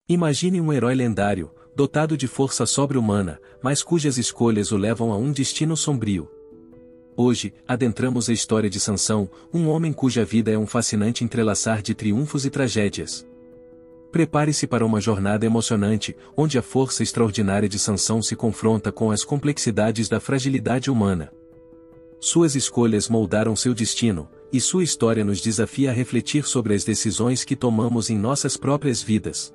Imagine um herói lendário, dotado de força sobre-humana, mas cujas escolhas o levam a um destino sombrio. Hoje, adentramos a história de Sansão, um homem cuja vida é um fascinante entrelaçar de triunfos e tragédias. Prepare-se para uma jornada emocionante, onde a força extraordinária de Sansão se confronta com as complexidades da fragilidade humana. Suas escolhas moldaram seu destino, e sua história nos desafia a refletir sobre as decisões que tomamos em nossas próprias vidas.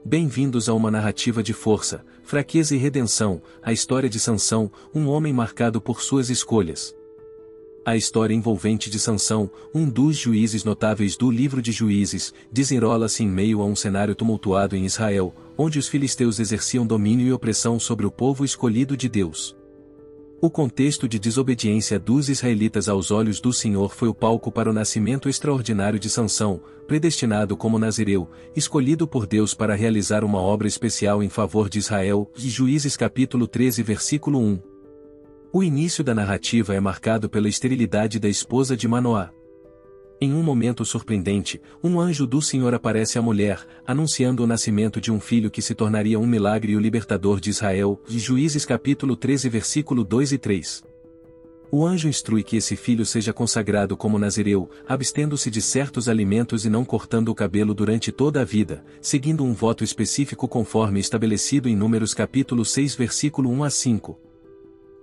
Bem-vindos a uma narrativa de força, fraqueza e redenção, a história de Sansão, um homem marcado por suas escolhas. A história envolvente de Sansão, um dos juízes notáveis do livro de Juízes, desenrola-se em meio a um cenário tumultuado em Israel, onde os filisteus exerciam domínio e opressão sobre o povo escolhido de Deus. O contexto de desobediência dos israelitas aos olhos do Senhor foi o palco para o nascimento extraordinário de Sansão, predestinado como nazireu, escolhido por Deus para realizar uma obra especial em favor de Israel, de Juízes capítulo 13 versículo 1. O início da narrativa é marcado pela esterilidade da esposa de Manoá. Em um momento surpreendente, um anjo do Senhor aparece à mulher, anunciando o nascimento de um filho que se tornaria um milagre e o libertador de Israel, de Juízes capítulo 13 versículo 2 e 3. O anjo instrui que esse filho seja consagrado como nazireu, abstendo-se de certos alimentos e não cortando o cabelo durante toda a vida, seguindo um voto específico conforme estabelecido em Números capítulo 6 versículo 1 a 5.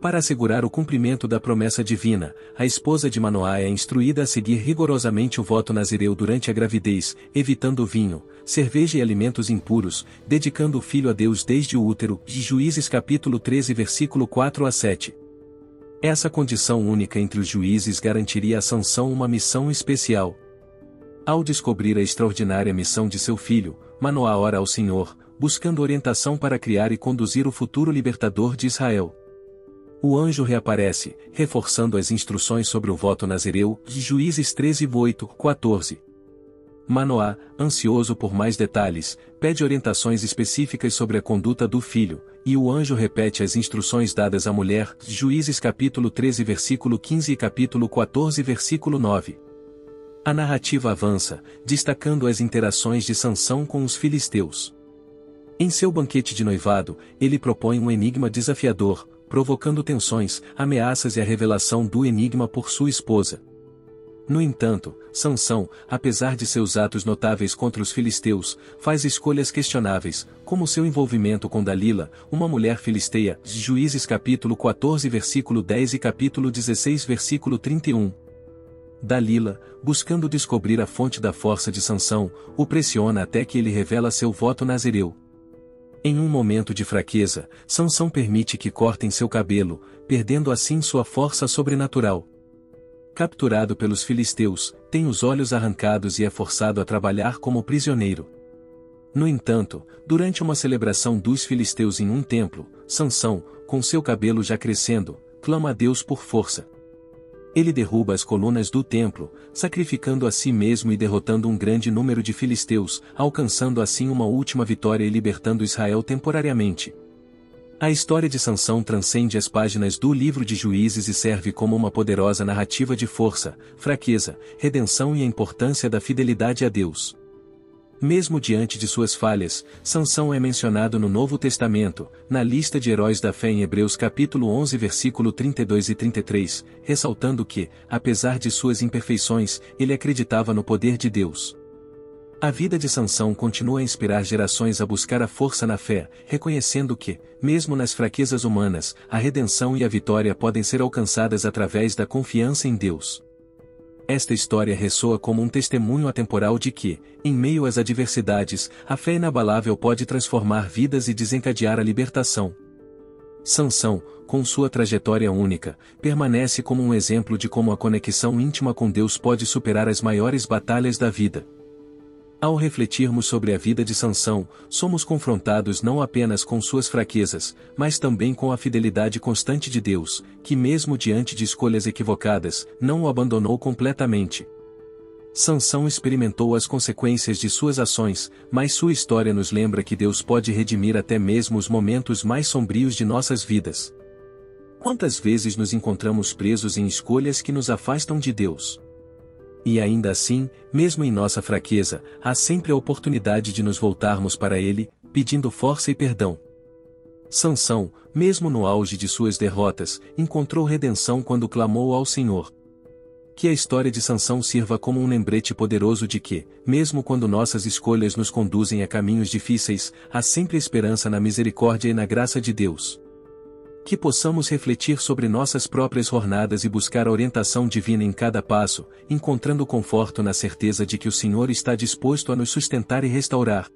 Para assegurar o cumprimento da promessa divina, a esposa de Manoá é instruída a seguir rigorosamente o voto nazireu durante a gravidez, evitando vinho, cerveja e alimentos impuros, dedicando o filho a Deus desde o útero, de Juízes capítulo 13 versículo 4 a 7. Essa condição única entre os juízes garantiria a Sansão uma missão especial. Ao descobrir a extraordinária missão de seu filho, Manoá ora ao Senhor, buscando orientação para criar e conduzir o futuro libertador de Israel. O anjo reaparece, reforçando as instruções sobre o voto nazireu, de Juízes 13 8, 14. Manoá, ansioso por mais detalhes, pede orientações específicas sobre a conduta do filho, e o anjo repete as instruções dadas à mulher, de Juízes capítulo 13 versículo 15 e capítulo 14 versículo 9. A narrativa avança, destacando as interações de Sansão com os filisteus. Em seu banquete de noivado, ele propõe um enigma desafiador, provocando tensões, ameaças e a revelação do enigma por sua esposa. No entanto, Sansão, apesar de seus atos notáveis contra os filisteus, faz escolhas questionáveis, como seu envolvimento com Dalila, uma mulher filisteia, de Juízes capítulo 14 versículo 10 e capítulo 16 versículo 31. Dalila, buscando descobrir a fonte da força de Sansão, o pressiona até que ele revela seu voto nazireu. Em um momento de fraqueza, Sansão permite que cortem seu cabelo, perdendo assim sua força sobrenatural. Capturado pelos filisteus, tem os olhos arrancados e é forçado a trabalhar como prisioneiro. No entanto, durante uma celebração dos filisteus em um templo, Sansão, com seu cabelo já crescendo, clama a Deus por força. Ele derruba as colunas do templo, sacrificando a si mesmo e derrotando um grande número de filisteus, alcançando assim uma última vitória e libertando Israel temporariamente. A história de Sansão transcende as páginas do livro de Juízes e serve como uma poderosa narrativa de força, fraqueza, redenção e a importância da fidelidade a Deus. Mesmo diante de suas falhas, Sansão é mencionado no Novo Testamento, na lista de heróis da fé em Hebreus capítulo 11 versículo 32 e 33, ressaltando que, apesar de suas imperfeições, ele acreditava no poder de Deus. A vida de Sansão continua a inspirar gerações a buscar a força na fé, reconhecendo que, mesmo nas fraquezas humanas, a redenção e a vitória podem ser alcançadas através da confiança em Deus. Esta história ressoa como um testemunho atemporal de que, em meio às adversidades, a fé inabalável pode transformar vidas e desencadear a libertação. Sansão, com sua trajetória única, permanece como um exemplo de como a conexão íntima com Deus pode superar as maiores batalhas da vida. Ao refletirmos sobre a vida de Sansão, somos confrontados não apenas com suas fraquezas, mas também com a fidelidade constante de Deus, que mesmo diante de escolhas equivocadas, não o abandonou completamente. Sansão experimentou as consequências de suas ações, mas sua história nos lembra que Deus pode redimir até mesmo os momentos mais sombrios de nossas vidas. Quantas vezes nos encontramos presos em escolhas que nos afastam de Deus? E ainda assim, mesmo em nossa fraqueza, há sempre a oportunidade de nos voltarmos para Ele, pedindo força e perdão. Sansão, mesmo no auge de suas derrotas, encontrou redenção quando clamou ao Senhor. Que a história de Sansão sirva como um lembrete poderoso de que, mesmo quando nossas escolhas nos conduzem a caminhos difíceis, há sempre esperança na misericórdia e na graça de Deus. Que possamos refletir sobre nossas próprias jornadas e buscar a orientação divina em cada passo, encontrando conforto na certeza de que o Senhor está disposto a nos sustentar e restaurar.